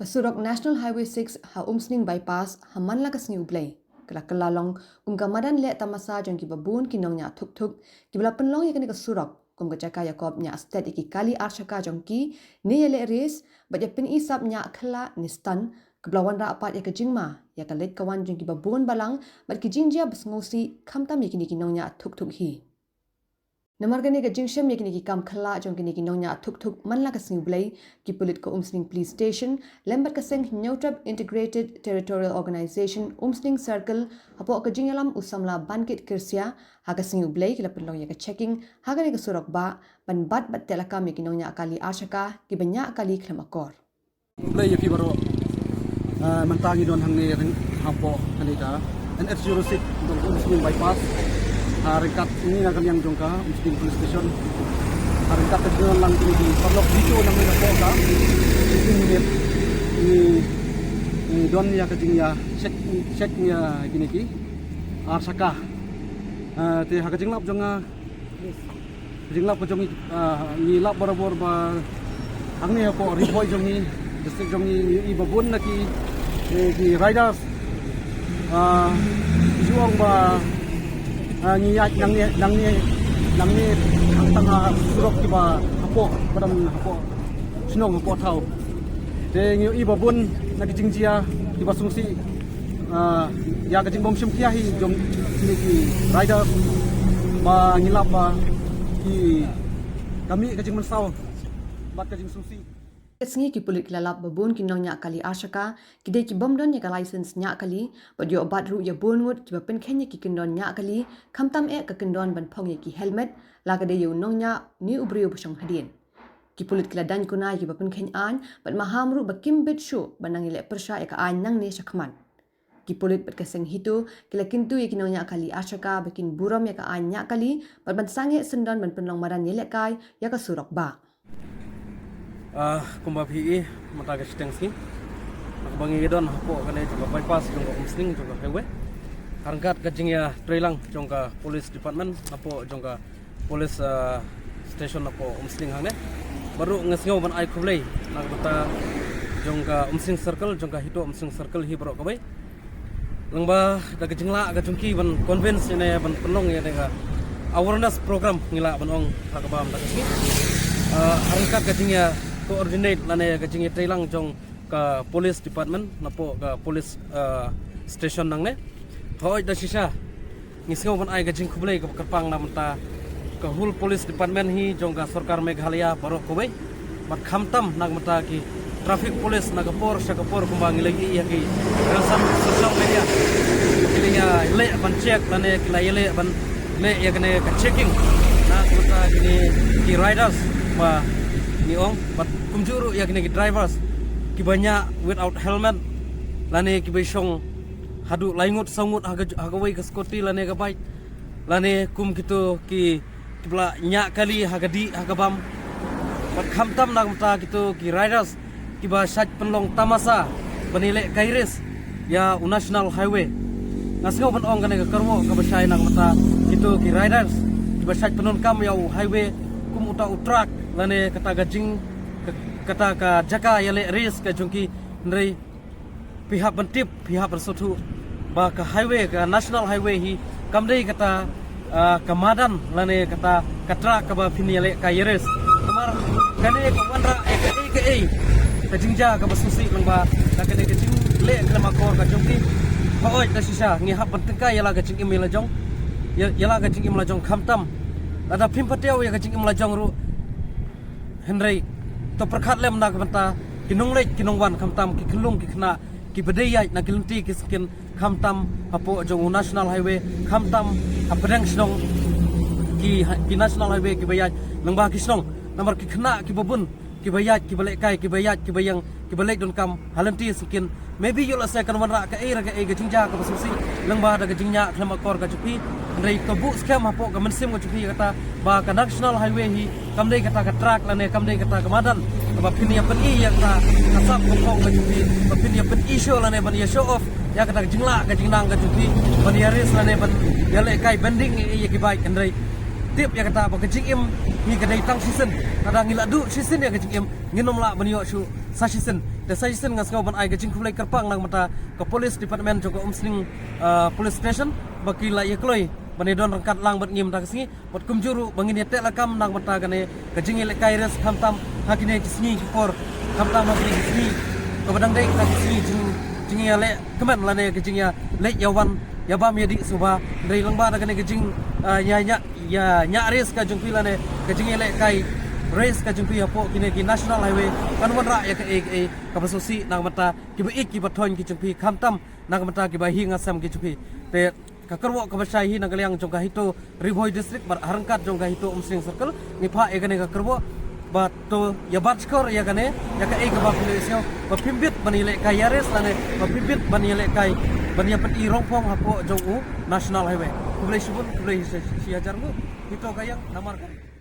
Kasurok National Highway 6 ha umsning bypass haman la kasni ublay. Kala kalalong kum kamadan le tamasa jong ki babun ki nong nya thuk thuk ki bala penlong yakani kasurok kum ka jaka yakob nya state iki kali arshaka jong ki ne yele res baja pin isap nya khla nistan keblawan ra apat ya kejingma ya kalet kawan jong ki babun balang bat ki jingjia besngosi khamtam yakini ki nong nya thuk thuk hi. Namargane ka jingshem yakini ki kam khla jong kini ki nong nya thuk thuk man la kasni ublay ki pulit ko umsning police station lembat kaseng Nyotrap Integrated Territorial Organization umsning circle hapo ka jingalam usamla bankit kirsia hagasing ublay kila penlong ya ka checking hagane ka surok ba ban bat telaka me ki nong nya akali ashaka ki banya akali klemakor ublay yapi baro mantangi don hangni hapo kanita NF06 untuk umsning bypass ringkat ini akan yang jongka umsning police station ringkat terjun lang di perlok bicu nang mina poka ini don ya kajing ya check ya gini ki arsaka te hakajing lap jonga kajing lap jongi ni lap barabor ba angni ko riboy jongi district jongi i babun naki di riders juang ba niat nang ni ang tanga surok kiba hapo padam hapo sinong hapo tau de ngi iba bun nagijingjia kiba sungsi ya gajing bom simkia hi jong ni ki rider ba ngilap ba ki kami gajing mensau bat gajing sungsi Sengi ki pulit lalap babun ki nong nya kali ashaka kide ki bomdon ya ka license nya kali badio bat ru ya bonwood ki bapen khenya ki kindon nya kali khamtam e ka kindon ban phong ya ki helmet la ka de yu nong nya ni ubrio busong hadin ki pulit kila dan kunai ki bapen kheny an bat maham ru bakim bit shu banang ile persha ya ka an nang ne shakman ki pulit bat kaseng hitu kila kintu ya ki nong nya kali ashaka bakin buram ya ka an nya kali bat ban sange sendon ban penlong maran yele kai ya ka surok ba kumba PE mata ga stengsi nakbangi don hapo kane juga bypass jongka umsning jongka highway harangkat kajing ya trailang jongka police department hapo jongka police station hapo umsning hane baru ngesngau ban ai khublei nak bata jongka umsning circle jongka hito umsning circle hi baro kabai langba da kajingla ga jongki ban convince ne ban penong ya denga awareness program ngila ban ong hakabam da kasni harangkat kajing ya coordinate lane kajing trailang jong ka police department napo ka police station nang ne hoi da sisa ngisngau ban ai kajing khublei ka kerpang namta ka hul police department hi jong ka sarkar meghalaya baro kobai mat khamtam nagmata ki traffic police nagapor sakapor kumbang lagi ya ki rasam social media kilinya le ban check lane kilai ban le ya kene ka checking nagmata ki riders ba ni ong bat kumjuru ya kini drivers ki banyak without helmet lane ki besong hadu laingut sangut hagawai ke skoti lane ka bike lane kum gitu ki bla nya kali hagadi hagabam bat khamtam nang mata gitu ki riders ki ba sat penlong tamasa benile kairis ya national highway ngasngau ban ong kane ka karmo ka basai nang mata gitu ki riders ki ba sat penon kam ya highway kum uta utrak lane kata gajing kata ka jaka yale ris ka jungki ndrei pihak bentip pihak bersutu ba ka highway ka national highway hi kamdei kata kamadan lane kata katra ka ba pinile ka yeres kamar kane ka wanra e ka jingja ka basusi langba ka kane ka jing le klama kor ka jungki oi da sisa ngi hap bentengka yala ka jing imela jong yala ka jing imela jong khamtam ada pimpateu ya ka jing imela jong ru Henry to perkhat lem nak banta kinong lek kinong wan khamtam ki khulung ki khna ki bedaya na kilunti ki skin khamtam apo jong national highway khamtam apdang snong ki national highway ki bayat langba ki snong namar ki khna ki babun ki bayat ki balek kai ki bayat ki bayang ki balek don kam halanti skin maybe you'll say kan wanra ka era ka ga jingja ka basusi langba da ga jingnya klama kor ka chupi ndai ka bu scam apo ka mensim ka chupi kata ba ka national highway hi kamdei kata ka truck lane kamdei kata ka madan ba pini ya peni ya ka kasap kong ka chupi ba pini ya peni show lane ban ya show off ya kata jingla ka jingnang ka chupi ban ya res lane ban ya le kai bending ya ki bike ndai tip ya kata ba ka jingim ni ka dai tang season ada ngila du season ya ka jingim nginom la ban yo shu sasisen ngasngau ban ai gajing khulai karpang nang mata ke police department jong umsling police station baki la yekloi bani don rangkat lang bat ngim tak singi bat kumjuru bangin yete lakam nang mata gane gajing ile kaires khamtam hakine jisni por khamtam hakine jisni kabadang dei tak singi jing ya le kemen lane gajing ya le yawan yabam yadi suba dari langba da gane gajing nya res ka jung pilane gajing ile kai race ka jumpi apo kine ki national highway kanwan ra ya ka basosi nang mata ki ba ik ki bathon ki jumpi khamtam nang mata ki ba hi ngasam ki jumpi te ka karwo ka basai hi nagaliang jongka hito Ribhoi district bar harangkat jongka hito umsling circle ni pha egane ka karwo ba to ya batskor ya gane ya ka ek ba pulisio ba pimbit banile ka yares lane ba pimbit banile kai bania peti rongpong apo jongu national highway kublai subun kublai si ajarmu hito kayang namar kari